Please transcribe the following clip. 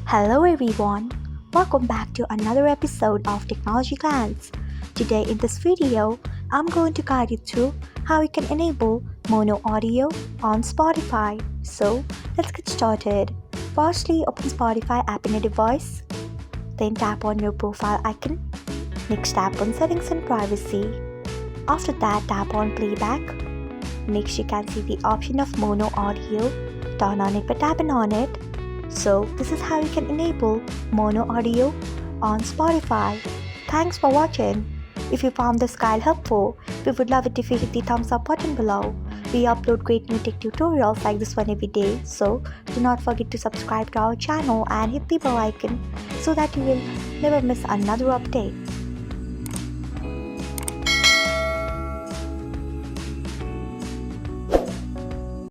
Hello everyone, welcome back to another episode of Technologyglance. Today in this video, I'm going to guide you through how you can enable mono audio on Spotify. So let's get started. Firstly, open Spotify app in your device, then tap on your profile icon. Next tap on settings and privacy. After that, tap on playback. Next you can see the option of mono audio. Turn on it by tapping on it. So this is how you can enable mono audio on Spotify. Thanks for watching. If you found this guide helpful, we would love it if you hit the thumbs up button below. We upload great new tech tutorials like this one every day, so do not forget to subscribe to our channel and hit the bell icon so that you will never miss another update.